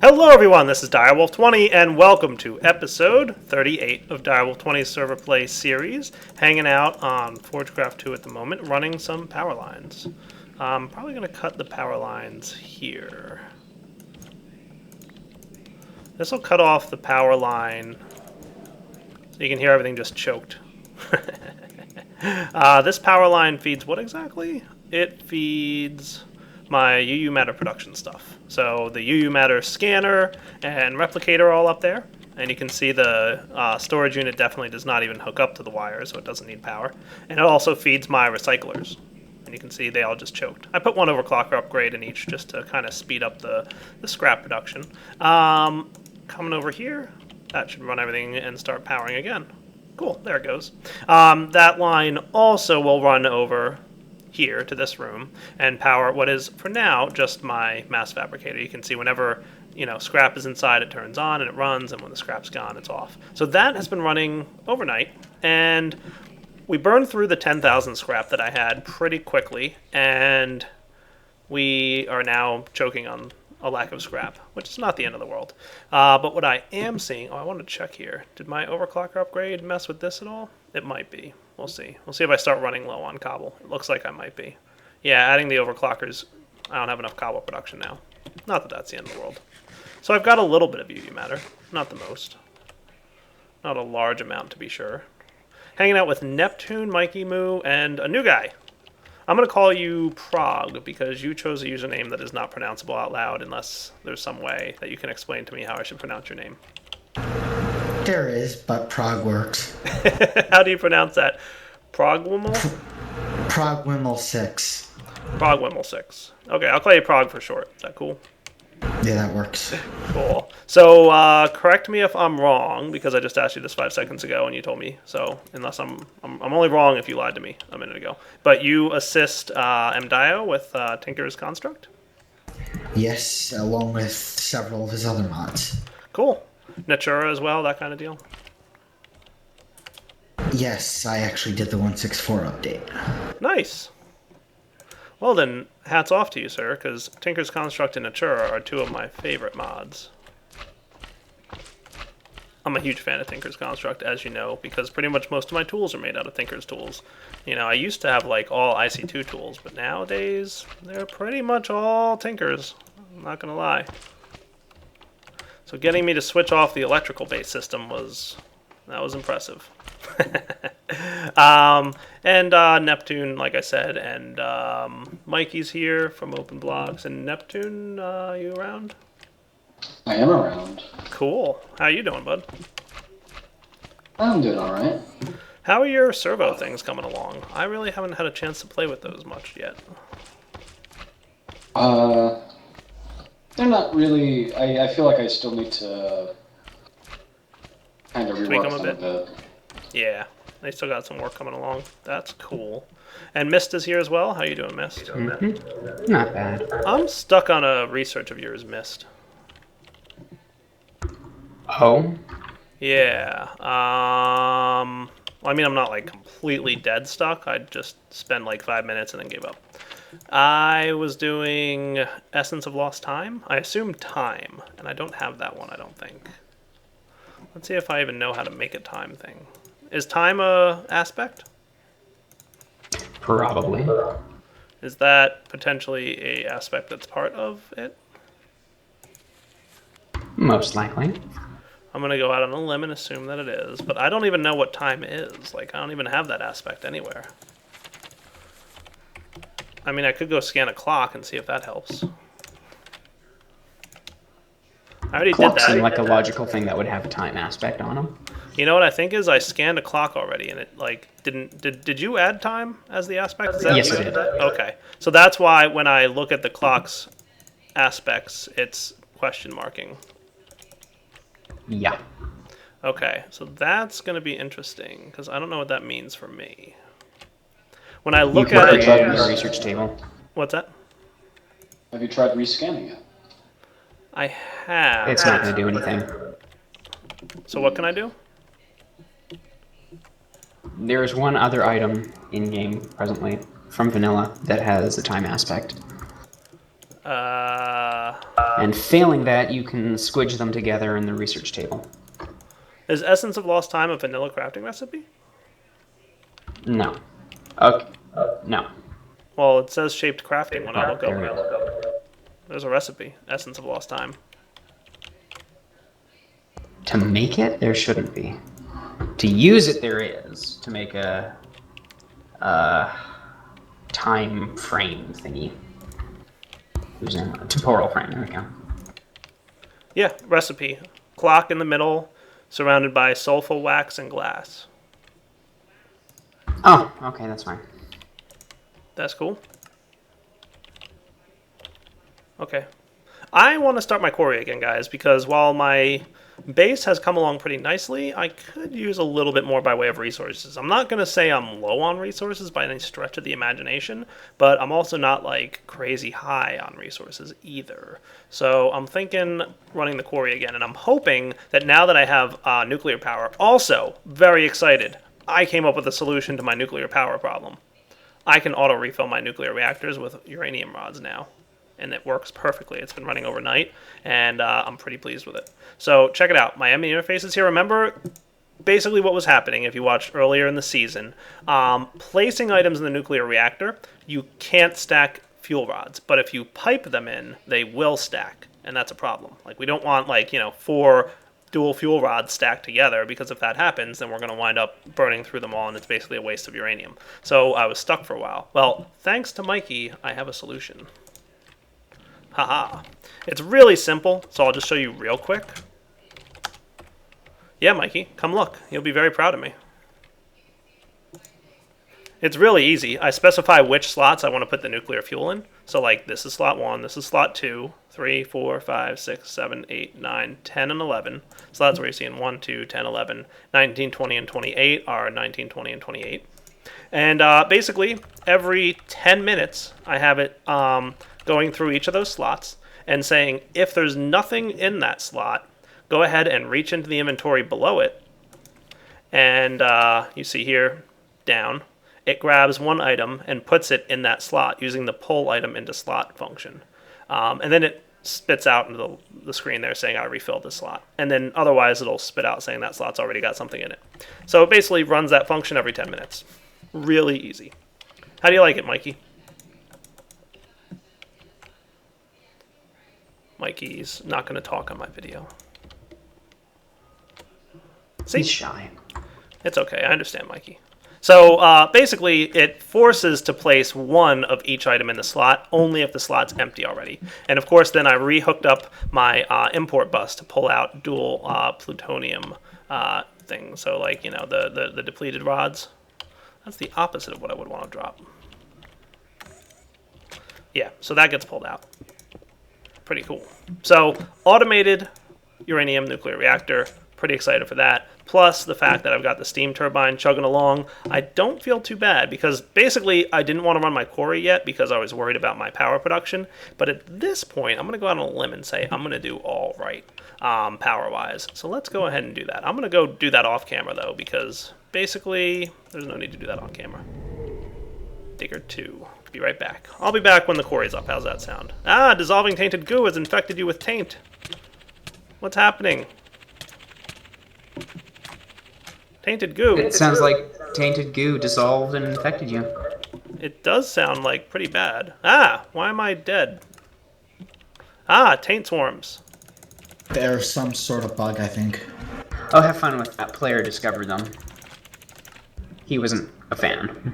Hello everyone, this is Direwolf20 and welcome to episode 38 of Direwolf20's Server Play series. Hanging out on Forgecraft2 at the moment, running some power lines. I'm probably going to cut the power lines here. This will cut off the power line so you can hear everything just choked. This power line feeds what exactly? It feeds my UU Matter production stuff. So the UU Matter scanner and replicator are all up there. And you can see the storage unit definitely does not even hook up to the wire, so it doesn't need power. And it also feeds my recyclers. And you can see they all just choked. I put one overclocker upgrade in each just to kind of speed up the scrap production. Coming over here, that should run everything and start powering again. Cool, there it goes. That line also will run over here to this room and power what is for now just my mass fabricator. You can see whenever scrap is inside, it turns on and it runs, and when the scrap's gone, it's off. So that has been running overnight, and we burned through the 10,000 scrap that I had pretty quickly, and we are now choking on a lack of scrap, which is not the end of the world. But what I am seeing, I want to check here. Did my overclocker upgrade mess with this at all? It might be. We'll see. We'll see if I start running low on cobble. It looks like I might be. Yeah, adding the overclockers, I don't have enough cobble production now. Not that that's the end of the world. So I've got a little bit of UV matter, not the most. Not a large amount, to be sure. Hanging out with Neptune, Mikey Moo, and a new guy. I'm going to call you Prague because you chose a username that is not pronounceable out loud unless there's some way that you can explain to me how I should pronounce your name. There is, but Prague works. How do you pronounce that? Prague-Wimmel? Prague-Wimmel 6. Prague-Wimmel 6. Okay, I'll call you Prague for short. Is that cool? Yeah, that works. Cool. So, correct me if I'm wrong, because I just asked you this 5 seconds ago and you told me. So, unless I'm only wrong if you lied to me a minute ago. But you assist Mdio with Tinker's Construct? Yes, along with several of his other mods. Cool. Natura as well, that kind of deal? Yes, I actually did the 164 update. Nice. Well then, hats off to you, sir, because Tinker's Construct and Natura are two of my favorite mods. I'm a huge fan of Tinker's Construct, as you know, because pretty much most of my tools are made out of Tinker's tools. I used to have like all IC2 tools, but nowadays they're pretty much all Tinker's. I'm not gonna lie. So getting me to switch off the electrical-based system was impressive. And Neptune, like I said, and Mikey's here from Open Blogs. And Neptune, you around? I am around. Cool. How you doing, bud? I'm doing all right. How are your servo things coming along? I really haven't had a chance to play with those much yet. They're not really. I feel like I still need to kind of rework them a bit. Yeah, they still got some work coming along. That's cool. And Mist is here as well. How you doing, Mist? Mm-hmm. Not bad. I'm stuck on a research of yours, Mist. Oh? Yeah. Well, I mean, I'm not like completely dead stuck. I just spent like 5 minutes and then gave up. I was doing Essence of Lost Time. I assume time, and I don't have that one, I don't think. Let's see if I even know how to make a time thing. Is time a aspect? Probably. Is that potentially a aspect that's part of it? Most likely. I'm going to go out on a limb and assume that it is, but I don't even know what time is. Like, I don't even have that aspect anywhere. I mean, I could go scan a clock and see if that helps. I already did Clocks that. seem like a logical thing that would have a time aspect on them. You know what I think is I scanned a clock already and it like didn't. Did you add time as the aspect? Is that Yes, what I you did. Okay, so that's why when I look at the clock's aspects, it's question marking. Yeah. Okay, so that's going to be interesting because I don't know what that means for me. When I look at it, the research table. What's that? Have you tried rescanning it? I have. It's not going to do anything. So what can I do? There is one other item in-game presently from vanilla that has a time aspect. And failing that, you can squidge them together in the research table. Is Essence of Lost Time a vanilla crafting recipe? No. Okay. No. Well, it says shaped crafting when I look There up. it is. There's a recipe, Essence of Lost Time. To make it, there shouldn't be. To use it, there is. To make a time frame thingy. Using a temporal frame, there we go. Yeah, recipe. Clock in the middle, surrounded by sulfur wax and glass. Oh, okay, that's fine. That's cool. Okay. I want to start my quarry again, guys, because while my base has come along pretty nicely, I could use a little bit more by way of resources. I'm not going to say I'm low on resources by any stretch of the imagination, but I'm also not like crazy high on resources either. So I'm thinking running the quarry again, and I'm hoping that now that I have nuclear power, also very excited, I came up with a solution to my nuclear power problem. I can auto-refill my nuclear reactors with uranium rods now. And it works perfectly. It's been running overnight, and I'm pretty pleased with it. So check it out. My enemy interfaces here. Remember basically what was happening if you watched earlier in the season. Placing items in the nuclear reactor, you can't stack fuel rods. But if you pipe them in, they will stack, and that's a problem. Like, we don't want, 4 dual fuel rods stacked together, because if that happens, then we're going to wind up burning through them all, and it's basically a waste of uranium. So I was stuck for a while. Well, thanks to Mikey, I have a solution. Haha. It's really simple, so I'll just show you real quick. Yeah, Mikey, come look. You'll be very proud of me. It's really easy. I specify which slots I want to put the nuclear fuel in. So, like, this is slot 1, this is slot 2, 3, 4, 5, 6, 7, 8, 9, 10, and 11. So that's where you're seeing 1, 2, 10, 11. 19, 20, and 28 are 19, 20, and 28. And basically, every 10 minutes, I have it going through each of those slots and saying, if there's nothing in that slot, go ahead and reach into the inventory below it. And you see here, down, it grabs one item and puts it in that slot using the pull item into slot function. And then it spits out into the screen there saying I refilled the slot. And then otherwise it'll spit out saying that slot's already got something in it. So it basically runs that function every 10 minutes. Really easy. How do you like it, Mikey? Mikey's not going to talk on my video. See? He's shy. It's okay. I understand, Mikey. So basically, it forces to place one of each item in the slot only if the slot's empty already. And of course, then I re-hooked up my import bus to pull out dual plutonium things. So, like, you know, the depleted rods. That's the opposite of what I would want to drop. Yeah, so that gets pulled out. Pretty cool. So, automated uranium nuclear reactor. Pretty excited for that. Plus the fact that I've got the steam turbine chugging along. I don't feel too bad because basically I didn't want to run my quarry yet because I was worried about my power production. But at this point, I'm going to go out on a limb and say I'm going to do all right power-wise. So let's go ahead and do that. I'm going to go do that off camera though because basically there's no need to do that on camera. Digger 2. Be right back. I'll be back when the quarry's up. How's that sound? Ah, dissolving tainted goo has infected you with taint. What's happening? Tainted goo. It sounds like tainted goo dissolved and infected you. It does sound like pretty bad. Ah, why am I dead? Ah, taint swarms. There's some sort of bug, I think. Oh, have fun with that. Player discovered them. He wasn't a fan.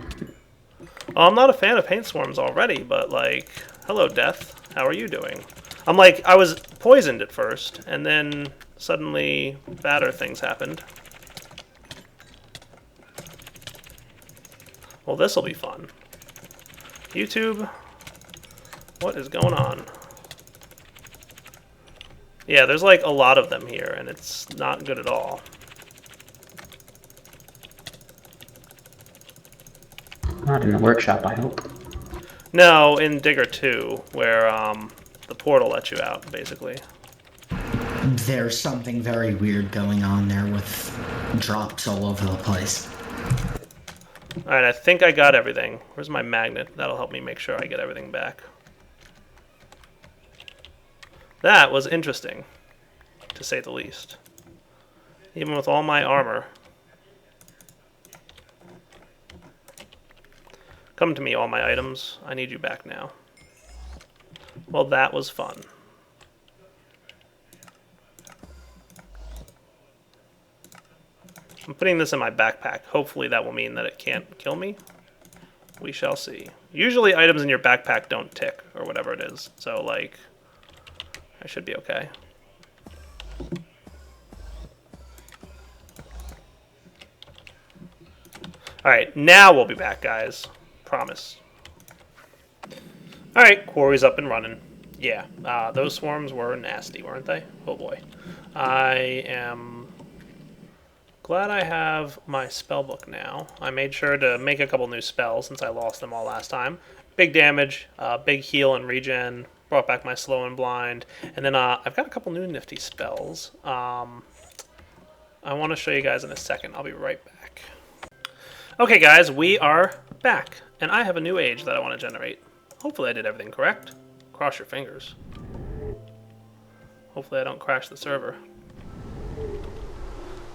Well, I'm not a fan of paint swarms already, but like, hello, Death. How are you doing? I'm like, I was poisoned at first, and then suddenly badder things happened. Well, this'll be fun. YouTube, what is going on? Yeah, there's like a lot of them here, and it's not good at all. Not in the workshop, I hope. No, in Digger 2, where the portal lets you out, basically. There's something very weird going on there with drops all over the place. Alright, I think I got everything. Where's my magnet? That'll help me make sure I get everything back. That was interesting, to say the least. Even with all my armor. Come to me, all my items. I need you back now. Well, that was fun. I'm putting this in my backpack. Hopefully that will mean that it can't kill me. We shall see. Usually items in your backpack don't tick, or whatever it is. So, like, I should be okay. Alright, now we'll be back, guys. Promise. Alright, quarry's up and running. Yeah, those swarms were nasty, weren't they? Oh boy. I am glad I have my spell book now. I made sure to make a couple new spells since I lost them all last time. Big damage, big heal and regen, brought back my slow and blind, and then I've got a couple new nifty spells. I want to show you guys in a second. I'll be right back. Okay guys, we are back, and I have a new age that I want to generate. Hopefully I did everything correct. Cross your fingers. Hopefully I don't crash the server.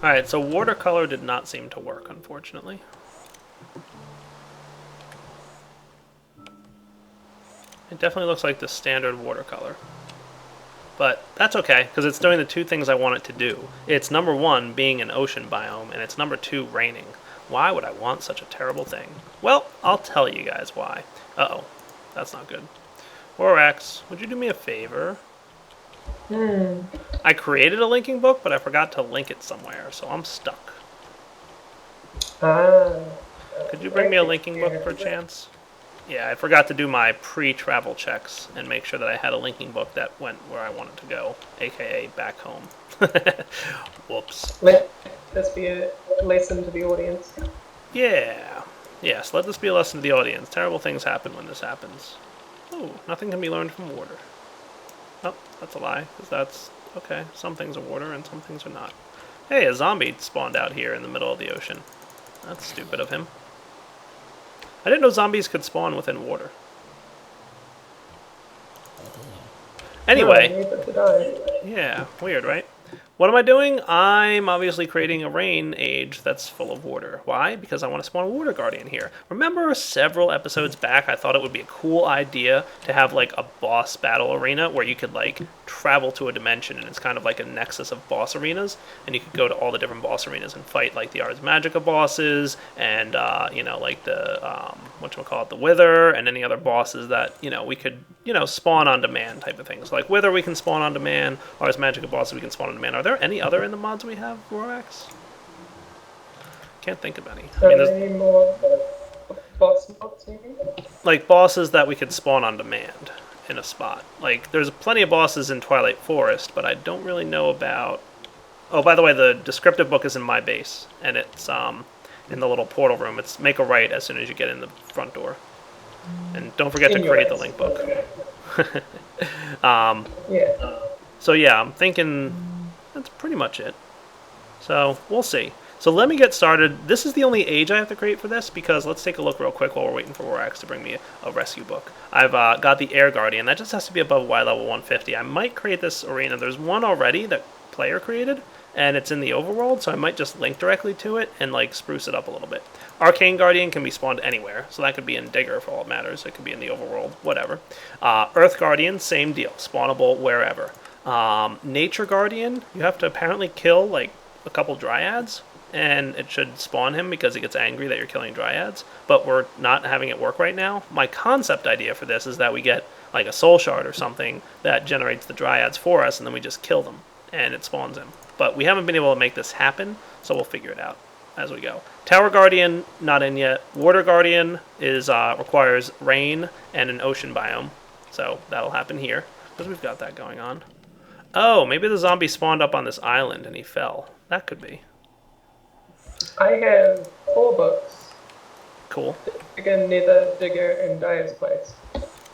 Alright, so watercolor did not seem to work, unfortunately. It definitely looks like the standard watercolor. But that's okay, because it's doing the two things I want it to do. It's number one, being an ocean biome, and it's number two, raining. Why would I want such a terrible thing? Well, I'll tell you guys why. Uh-oh, that's not good. Vorax, would you do me a favor? I created a linking book, but I forgot to link it somewhere, so I'm stuck. Could you bring me a linking book per chance? Yeah, I forgot to do my pre-travel checks and make sure that I had a linking book that went where I wanted to go, aka back home. Whoops. Let this be a lesson to the audience. Yeah. Yes, let this be a lesson to the audience. Terrible things happen when this happens. Oh, nothing can be learned from water. Oh, that's a lie, because that's... Okay, some things are water and some things are not. Hey, a zombie spawned out here in the middle of the ocean. That's stupid of him. I didn't know zombies could spawn within water. Anyway. No, neither did I. Yeah, weird, right? What am I doing? I'm obviously creating a rain age that's full of water. Why? Because I want to spawn a water guardian here. Remember several episodes back, I thought it would be a cool idea to have like a boss battle arena where you could like travel to a dimension and it's kind of like a nexus of boss arenas, and you could go to all the different boss arenas and fight like the Ars Magica bosses and you know, like the whatchamacallit, the Wither, and any other bosses that, you know, we could, you know, spawn on demand type of things. Like Wither we can spawn on demand, Ars Magica bosses we can spawn on demand. Are there any other in the mods we have, Vorax? Can't think of any. I mean, any more boss mods, maybe? Like bosses that we could spawn on demand in a spot. Like, there's plenty of bosses in Twilight Forest, but I don't really know about... Oh, by the way, the descriptive book is in my base, and it's in the little portal room. It's make a right as soon as you get in the front door. And don't forget to create the link book. Yeah. So yeah, I'm thinking that's pretty much it. So we'll see. So let me get started. This is the only age I have to create for this, because let's take a look real quick while we're waiting for Vorax to bring me a rescue book. I've got the Air Guardian. That just has to be above Y level 150. I might create this arena. There's one already that player created, and it's in the overworld, so I might just link directly to it and like spruce it up a little bit. Arcane Guardian can be spawned anywhere, so that could be in Digger for all it matters. It could be in the overworld, whatever. Earth Guardian, same deal, spawnable wherever. Nature Guardian, you have to apparently kill like a couple dryads, and it should spawn him because he gets angry that you're killing dryads, but we're not having it work right now. My concept idea for this is that we get like a soul shard or something that generates the dryads for us, and then we just kill them and it spawns him. But we haven't been able to make this happen, so we'll figure it out as we go. Tower Guardian, not in yet. Water Guardian is requires rain and an ocean biome, so that'll happen here because we've got that going on. Oh, maybe the zombie spawned up on this island and he fell. That could be. I have 4 books. Cool. Again, Nether, Digger, and Dyer's Place.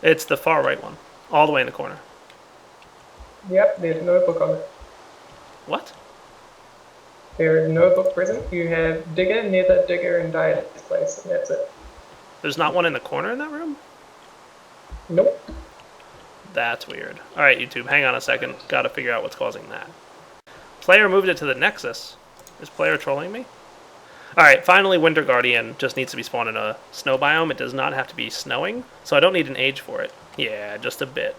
It's the far right one, all the way in the corner. Yep, there's no book on it. What? There is no book present. You have Digger, Nether, Digger, and Dyer's Place, and that's it. There's not one in the corner in that room? Nope. That's weird. Alright, YouTube, hang on a second. Gotta figure out what's causing that. Player moved it to the nexus. Is player trolling me? Alright, finally Winter Guardian just needs to be spawned in a snow biome. It does not have to be snowing, so I don't need an age for it. Yeah, just a bit.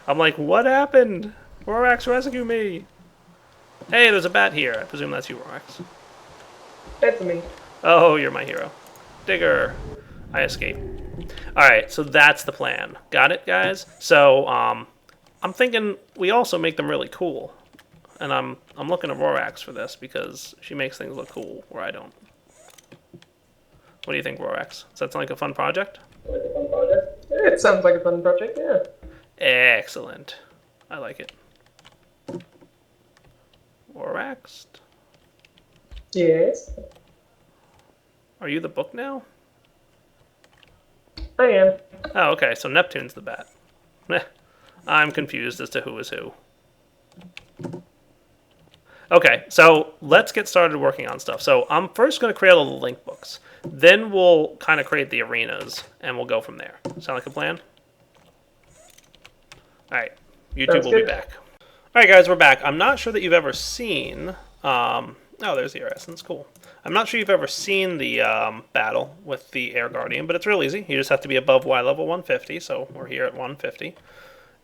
I'm like, what happened? Rorax, rescue me! Hey, there's a bat here. I presume that's you, Rorax. That's me. Oh, you're my hero. Digger. I escaped. Alright, so that's the plan. Got it, guys? So, I'm thinking we also make them really cool. And I'm looking at Rorax for this because she makes things look cool where I don't. What do you think, Rorax? Does that sound like a fun project? It sounds like a fun project, yeah. Excellent. I like it. Rorax? Yes. Are you the book now? I am. Oh, okay, so Neptune's the bat. I'm confused as to who is who. Okay, so let's get started working on stuff. So I'm first going to create all the link books. Then we'll kind of create the arenas, and we'll go from there. Sound like a plan? Alright, YouTube will be back. Alright guys, we're back. I'm not sure that you've ever seen... oh, there's the air essence. Cool. I'm not sure you've ever seen the battle with the Air Guardian, but it's real easy. You just have to be above Y level 150, so we're here at 150.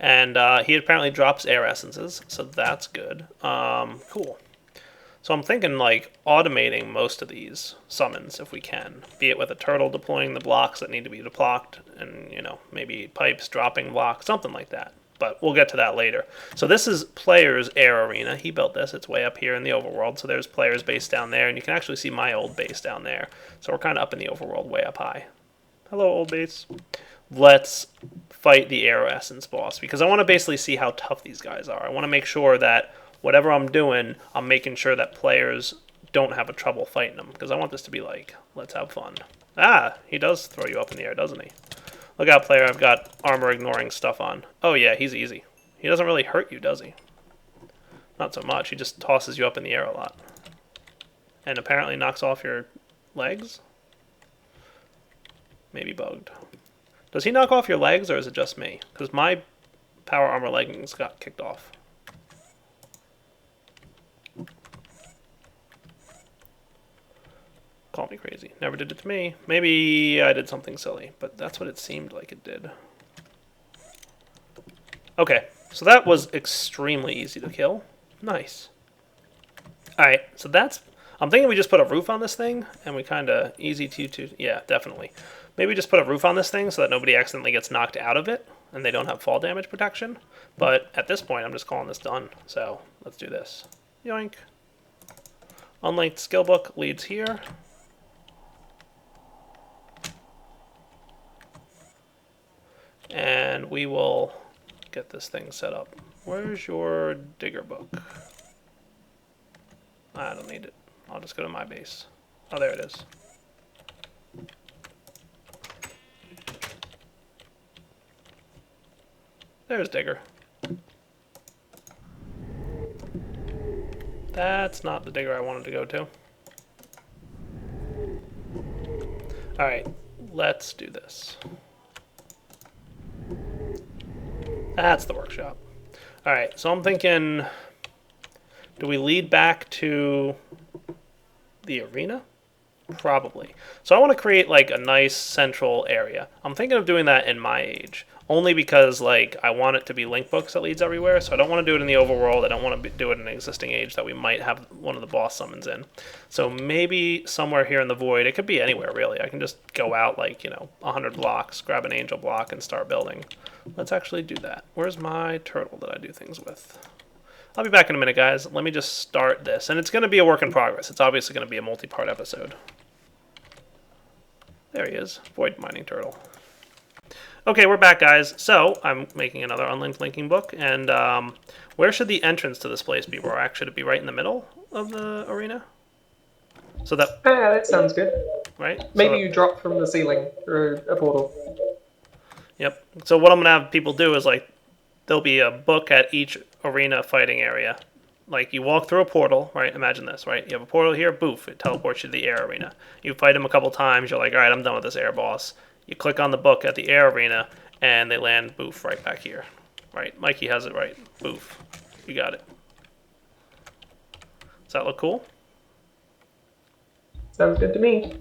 And he apparently drops air essences, so that's good. Cool. So I'm thinking like automating most of these summons if we can. Be it with a turtle deploying the blocks that need to be deployed, and you know, maybe pipes dropping blocks, something like that. But we'll get to that later. So this is player's air arena. He built this. It's way up here in the overworld. So there's player's base down there, and you can actually see my old base down there. So we're kind of up in the overworld, way up high. Hello, old base. Let's fight the air essence boss, because I want to basically see how tough these guys are. I want to make sure that whatever I'm doing, I'm making sure that players don't have a trouble fighting them, because I want this to be like, let's have fun. Ah, he does throw you up in the air, doesn't he? Look out, player, I've got armor ignoring stuff on. Oh yeah, he's easy. He doesn't really hurt you, does he? Not so much, he just tosses you up in the air a lot. And apparently knocks off your legs? Maybe bugged. Does he knock off your legs, or is it just me? Because my power armor leggings got kicked off. Call me crazy. Never did it to me. Maybe I did something silly, but that's what it seemed like it did. Okay, so that was extremely easy to kill. Nice. Alright, so that's... I'm thinking we just put a roof on this thing, and we kind of... Easy to... Yeah, definitely. Maybe just put a roof on this thing so that nobody accidentally gets knocked out of it, and they don't have fall damage protection. But at this point, I'm just calling this done. So, let's do this. Yoink. Unlinked skill book leads here. And we will get this thing set up. Where's your digger book? I don't need it. I'll just go to my base. Oh, there it is. There's digger. That's not the digger I wanted to go to. Alright, let's do this. That's the workshop. Alright, so I'm thinking, do we lead back to the arena? Probably. So I want to create like a nice central area. I'm thinking of doing that in my age. Only because like I want it to be link books that leads everywhere, so I don't want to do it in the overworld. I don't want to do it in an existing age that we might have one of the boss summons in. So maybe somewhere here in the void, it could be anywhere really. I can just go out like, 100 blocks, grab an angel block, and start building. Let's actually do that. Where's my turtle that I do things with? I'll be back in a minute, guys. Let me just start this. And it's going to be a work in progress. It's obviously going to be a multi-part episode. There he is. Void mining turtle. Okay, we're back, guys. So, I'm making another unlinked linking book, and where should the entrance to this place be? Rorax, should it be right in the middle of the arena? So that... Yeah, that sounds good. Right? Maybe so you drop from the ceiling through a portal. Yep. So what I'm going to have people do is, like, there'll be a book at each arena fighting area. Like, you walk through a portal, right? Imagine this, right? You have a portal here, boof, it teleports you to the air arena. You fight him a couple times, you're like, alright, I'm done with this air boss. You click on the book at the air arena, and they land, boof, right back here. Right, Mikey has it right. Boof. You got it. Does that look cool? Sounds good to me.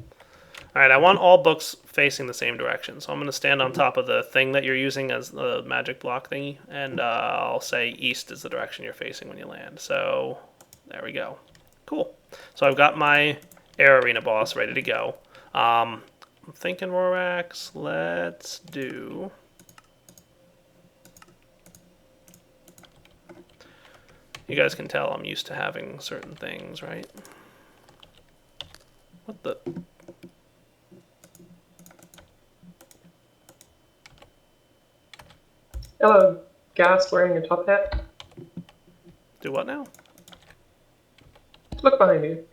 Alright, I want all books facing the same direction. So I'm going to stand on top of the thing that you're using as the magic block thingy. And I'll say east is the direction you're facing when you land. So there we go. Cool. So I've got my air arena boss ready to go. I'm thinking Rorax, let's do... You guys can tell I'm used to having certain things, right? What the... Hello, Gas wearing a top hat. Do what now? Look behind you.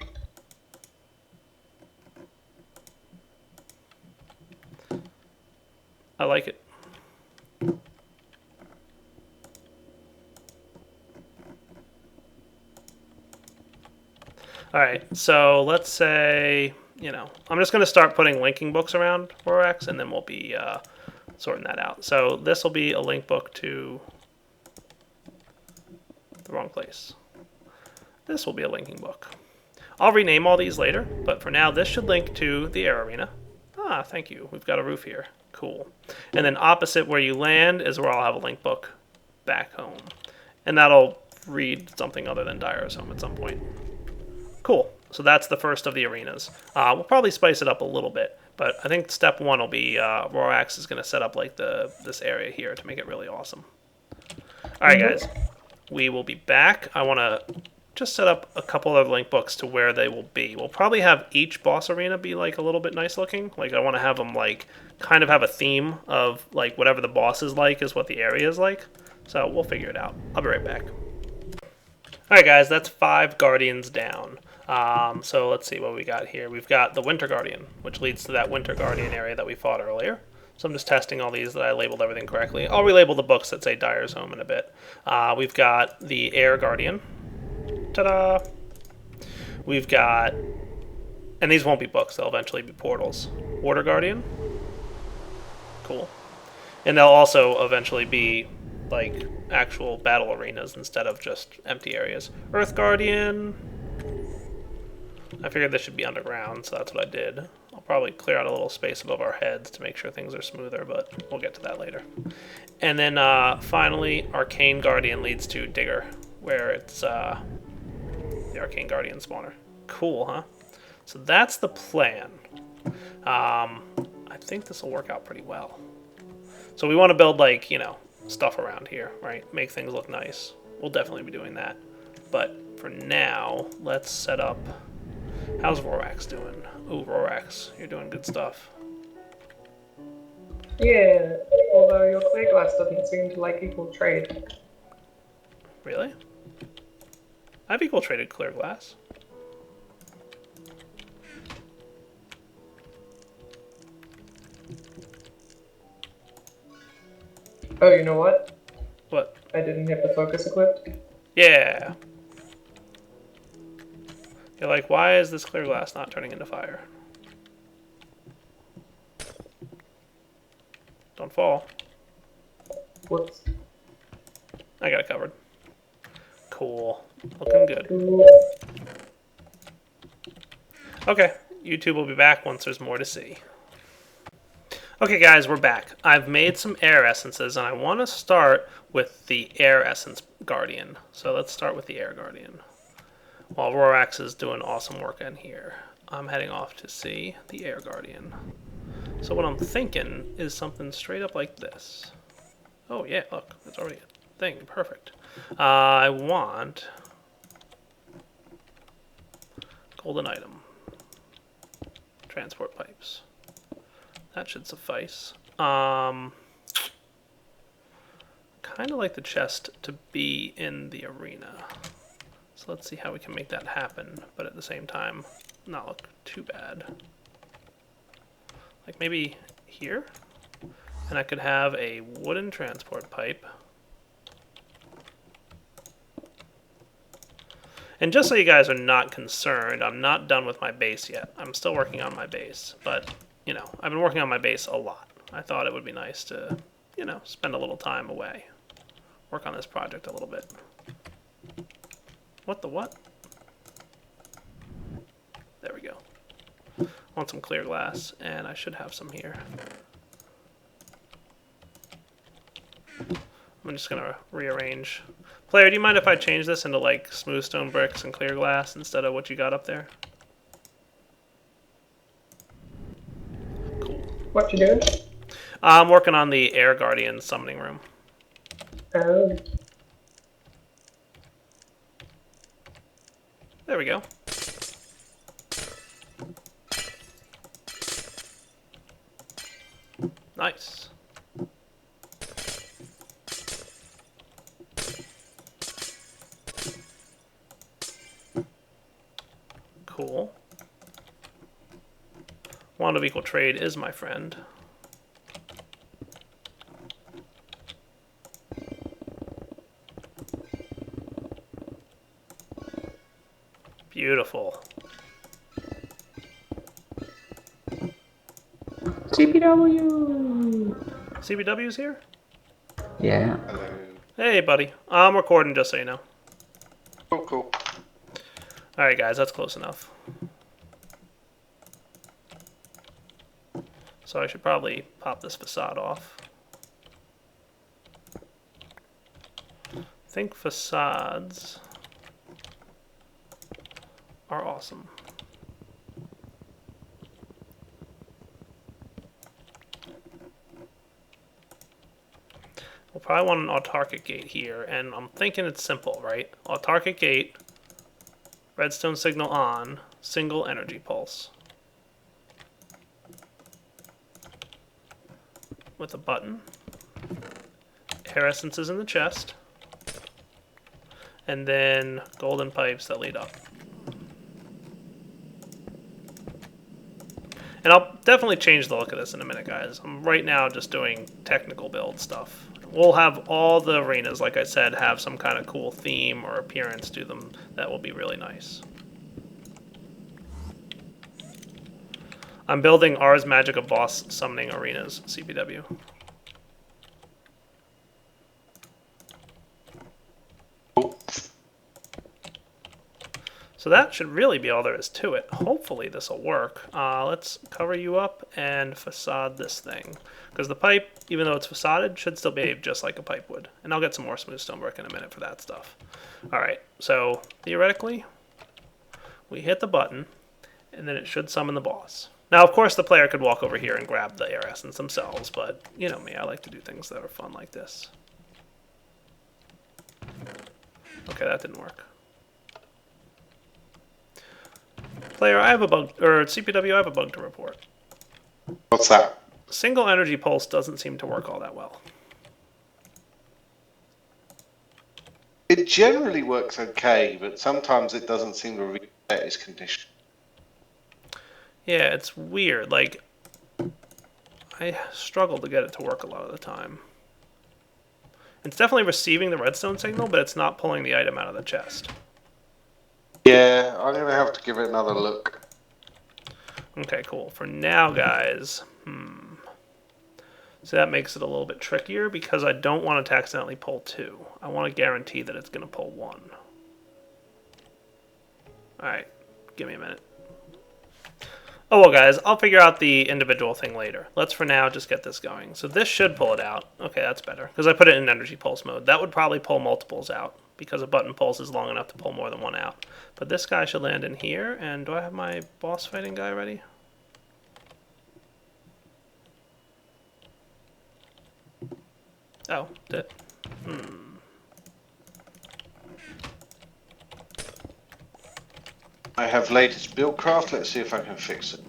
I like it. Alright, so let's say, you know, I'm just going to start putting linking books around Rorax, and then we'll be sorting that out. So this will be a link book to the wrong place. This will be a linking book. I'll rename all these later, but for now this should link to the air arena. Ah, thank you. We've got a roof here. Cool. And then opposite where you land is where I'll have a link book back home. And that'll read something other than Dyer's home at some point. Cool. So that's the first of the arenas. We'll probably spice it up a little bit, but I think step one will be Rorax is going to set up like this area here to make it really awesome. All right, guys. We will be back. I want to just set up a couple of link books to where they will be. We'll probably have each boss arena be like a little bit nice looking. Like I want to have them like kind of have a theme of like whatever the boss is like is what the area is like. So we'll figure it out. I'll be right back. All right, guys, that's 5 Guardians down. So let's see what we got here. We've got the Winter Guardian, which leads to that Winter Guardian area that we fought earlier. So I'm just testing all these that I labeled everything correctly. I'll relabel the books that say Dyer's Home in a bit. We've got the Air Guardian. Ta-da! We've got, and these won't be books, they'll eventually be portals. Water Guardian. Cool. And they'll also eventually be like actual battle arenas instead of just empty areas. Earth Guardian. I figured this should be underground, so that's what I did. I'll probably clear out a little space above our heads to make sure things are smoother, but we'll get to that later. And then finally, Arcane Guardian leads to Digger, where it's the Arcane Guardian spawner. Cool, huh? So that's the plan. I think this will work out pretty well. So we want to build, like, you know, stuff around here, right? Make things look nice. We'll definitely be doing that. But for now, let's set up... How's Rorax doing? Ooh, Rorax, you're doing good stuff. Yeah, although your clear glass doesn't seem to like equal trade. Really? I've equal traded clear glass. Oh, you know what? What? I didn't have the focus equipped. Yeah. You're like, why is this clear glass not turning into fire? Don't fall. Whoops. I got it covered. Cool. Looking good. Ooh. Okay, YouTube will be back once there's more to see. Okay guys, we're back. I've made some air essences and I want to start with the air essence guardian. So let's start with the air guardian. While Rorax is doing awesome work in here, I'm heading off to see the air guardian. So what I'm thinking is something straight up like this. Oh yeah, look, that's already a thing, perfect. I want golden item. Transport pipes. That should suffice. Kind of like the chest to be in the arena. So let's see how we can make that happen, but at the same time, not look too bad. Like maybe here? And I could have a wooden transport pipe. And just so you guys are not concerned, I'm not done with my base yet. I'm still working on my base, but, you know, I've been working on my base a lot. I thought it would be nice to, you know, spend a little time away. work on this project a little bit. What the what? There we go. I want some clear glass, and I should have some here. I'm just gonna rearrange. Player, do you mind if I change this into like smooth stone bricks and clear glass instead of what you got up there? Cool. What you doing? I'm working on the Air Guardian summoning room. Oh. There we go. Nice. Cool. Wand of equal trade is my friend. Beautiful. CPW! CBW's here? Yeah. Hey, buddy. I'm recording, just so you know. Cool. Alright, guys, that's close enough. So I should probably pop this facade off. I think facades are awesome. We'll probably want an autarkic gate here, and I'm thinking it's simple, right? Autarkic gate, redstone signal on, single energy pulse. With a button, air essences in the chest, and then golden pipes that lead up. And I'll definitely change the look of this in a minute, guys. I'm right now just doing technical build stuff. We'll have all the arenas, like I said, have some kind of cool theme or appearance to them that will be really nice. I'm building Ars Magica boss summoning arenas, CPW. So that should really be all there is to it. Hopefully this will work. Let's cover you up and facade this thing. Because the pipe, even though it's facaded, should still behave just like a pipe would. And I'll get some more smooth stone brick in a minute for that stuff. Alright, so theoretically, we hit the button, and then it should summon the boss. Now, of course, the player could walk over here and grab the air essence themselves, but you know me, I like to do things that are fun like this. Okay, that didn't work. Player, I have a bug, or CPW, I have a bug to report. What's that? Single energy pulse doesn't seem to work all that well. It generally works okay, but sometimes it doesn't seem to reset its condition. Yeah, it's weird. Like, I struggle to get it to work a lot of the time. It's definitely receiving the redstone signal, but it's not pulling the item out of the chest. Yeah, I'm going to have to give it another look. Okay, cool. For now, guys, so that makes it a little bit trickier because I don't want it to accidentally pull 2. I want to guarantee that it's going to pull 1. Alright, give me a minute. Oh well, guys, I'll figure out the individual thing later. Let's for now just get this going. So this should pull it out. Okay, that's better, because I put it in energy pulse mode. That would probably pull multiples out, because a button pulse is long enough to pull more than one out. But this guy should land in here, and do I have my boss fighting guy ready? Oh, did. I have latest buildcraft. Let's see if I can fix it.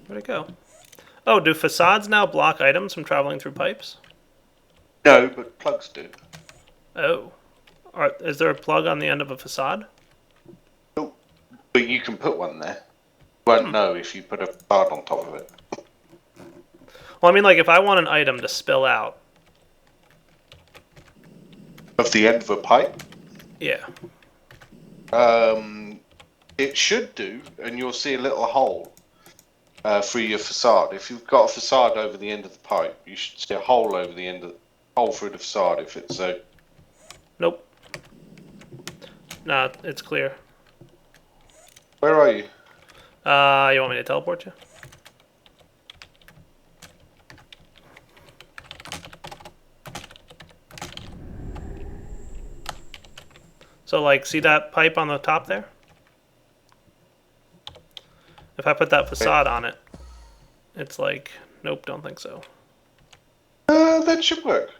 Where'd it go? Oh, do facades now block items from traveling through pipes? No, but plugs do. Oh. Is there a plug on the end of a facade? Oh, but you can put one there. You won't know if you put a card on top of it. Well, I mean, like, if I want an item to spill out. Of the end of a pipe? Yeah. It should do, and you'll see a little hole. through your facade. If you've got a facade over the end of the pipe, you should see a hole over the end of hole through the facade. If it's so. Nope. Nah, it's clear. Where are you? You want me to teleport you? So, like, see that pipe on the top there? If I put that facade on it, it's like, nope, don't think so. That should work.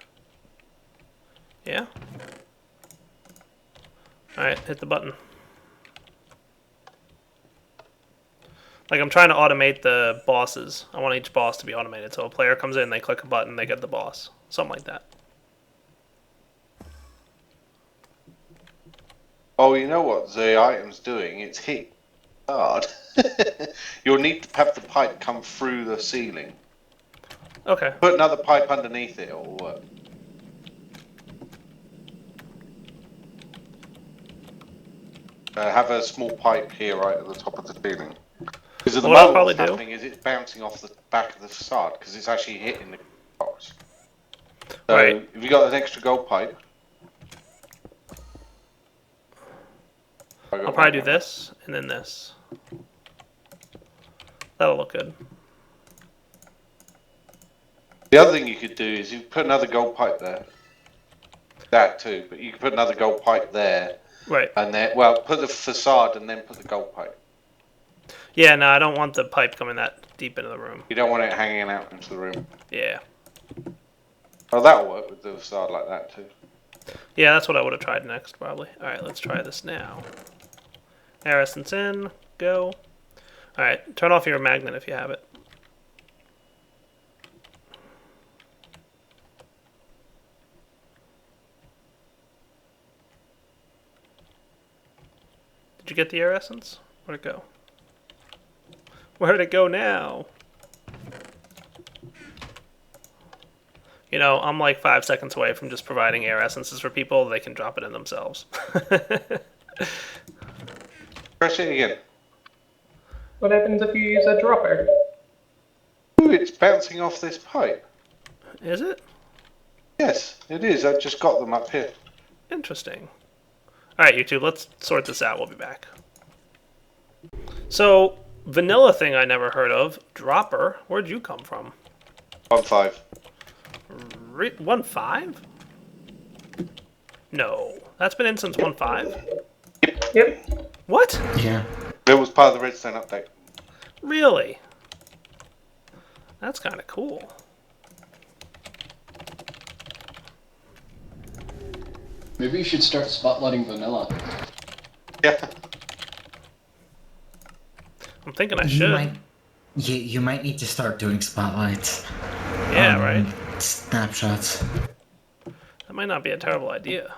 Yeah? Alright, hit the button. Like, I'm trying to automate the bosses. I want each boss to be automated. So a player comes in, they click a button, they get the boss. Something like that. Oh, you know what the item's doing? It's hit hard. You'll need to have the pipe come through the ceiling. Okay. Put another pipe underneath it, it'll work. Have a small pipe here right at the top of the ceiling. Because at the What I'll moment what's probably do- happening is it's bouncing off the back of the facade because it's actually hitting the box. So Right. if you got an extra gold pipe, I'll probably do this, and then this. That'll look good. The other thing you could do is you put another gold pipe there. That too, but you can put another gold pipe there, Right. and then well, put the facade and then put the gold pipe. Yeah, no, I don't want the pipe coming that deep into the room. You don't want it hanging out into the room. Yeah. Oh, that'll work with the facade like that too. Yeah, that's what I would have tried next, probably. Alright, let's try this now. Air essence in. Go. Alright, turn off your magnet if you have it. Did you get the air essence? Where'd it go? Where'd it go now? You know, I'm like 5 seconds away from just providing air essences for people. They can drop it in themselves. Press it again. What happens if you use a dropper? Ooh, it's bouncing off this pipe. Is it? Yes, it is. I've just got them up here. Interesting. Alright, you two, let's sort this out. We'll be back. So, vanilla thing I never heard of. Dropper. Where'd you come from? 1.5. 1.5? No. That's been in since 1.5? Yep. What? Yeah. It was part of the Redstone update. Really? That's kind of cool. Maybe you should start spotlighting vanilla. Yeah. I'm thinking I You should. might, you might need to start doing spotlights. Yeah, right. Snapshots. That might not be a terrible idea.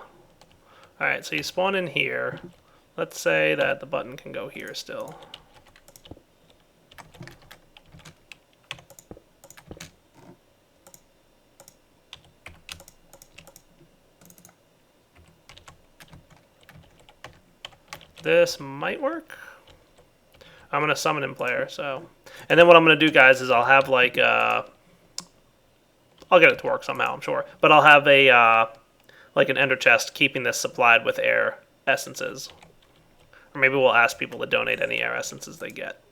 Alright, so you spawn in here. Let's say that the button can go here still. This might work. I'm going to summon in player, so... And then what I'm going to do, guys, is I'll have, like, I'll get it to work somehow, I'm sure. But I'll have a, like an ender chest keeping this supplied with air essences. Or maybe we'll ask people to donate any air essences they get.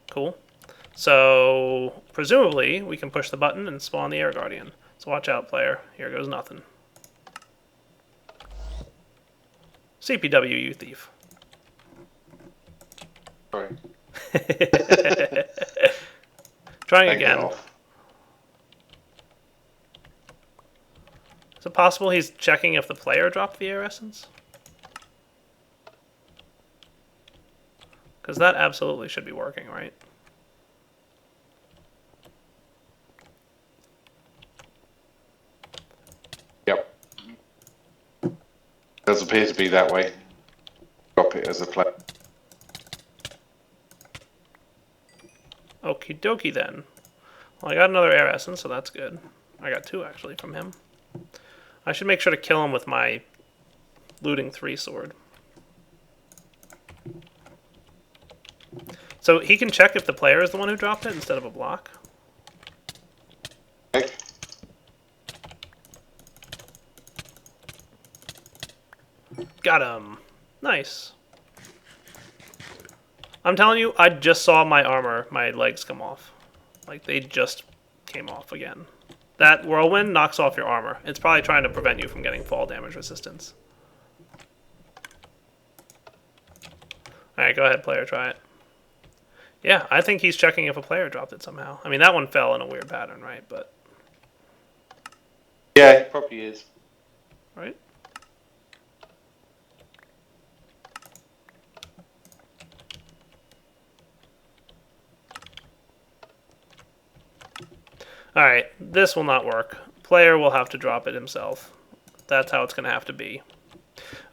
Cool. So, presumably, we can push the button and spawn the air guardian. So watch out, player. Here goes nothing. CPW, you thief. Sorry. Trying Take it again. off. Is it possible he's checking if the player dropped the air essence? Because that absolutely should be working, right? Yep. Does appear to be that way. Drop it as a play. Okie dokie then. Well, I got another air essence, so that's good. I got 2 actually from him. I should make sure to kill him with my looting 3 sword. So he can check if the player is the one who dropped it instead of a block. Okay. Got him. Nice. I'm telling you, I just saw my armor, my legs come off. Like, they just came off again. That whirlwind knocks off your armor. It's probably trying to prevent you from getting fall damage resistance. Alright, go ahead, player, try it. Yeah, I think he's checking if a player dropped it somehow. I mean, that one fell in a weird pattern, right? But Yeah, it probably is. right? Alright, this will not work. Player will have to drop it himself. That's how it's going to have to be.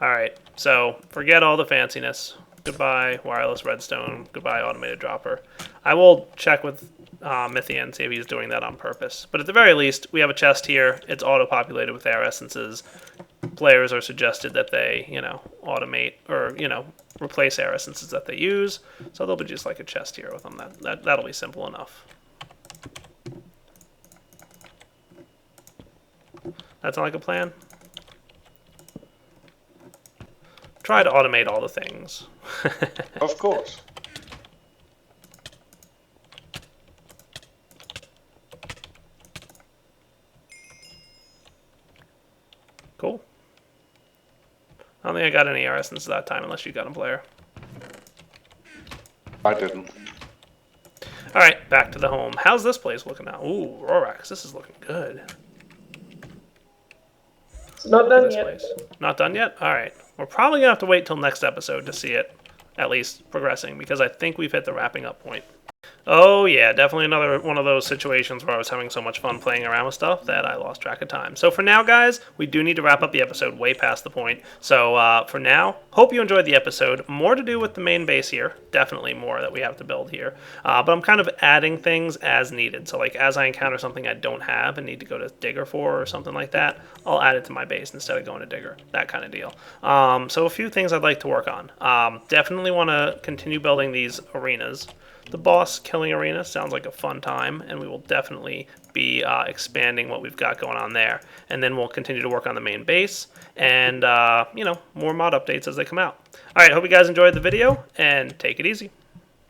Alright, so forget all the fanciness. Goodbye, wireless redstone. Goodbye, automated dropper. I will check with Mythian and see if he's doing that on purpose. But at the very least, we have a chest here. It's auto-populated with air essences. Players are suggested that they, automate or, replace air essences that they use. So there'll be just like a chest here with them. That'll be simple enough. That sound like a plan? Try to automate all the things. Of course. Cool. I don't think I got any air essence that time unless you got them, player. I didn't. Alright, back to the home. How's this place looking now? Ooh, Rorax, this is looking good. It's not done This yet. place. Not done yet? Alright. We're probably going to have to wait till next episode to see it at least progressing, because I think we've hit the wrapping up point. Oh yeah, definitely another one of those situations where I was having so much fun playing around with stuff that I lost track of time. So for now, guys, we do need to wrap up the episode way past the point. So for now, hope you enjoyed the episode. More to do with the main base here. Definitely more that we have to build here. But I'm kind of adding things as needed. So like as I encounter something I don't have and need to go to Digger for or something like that, I'll add it to my base instead of going to Digger. That kind of deal. So a few things I'd like to work on. Definitely want to continue building these arenas. The boss killing arena sounds like a fun time, and we will definitely be expanding what we've got going on there. And then we'll continue to work on the main base and, more mod updates as they come out. All right, hope you guys enjoyed the video, and take it easy.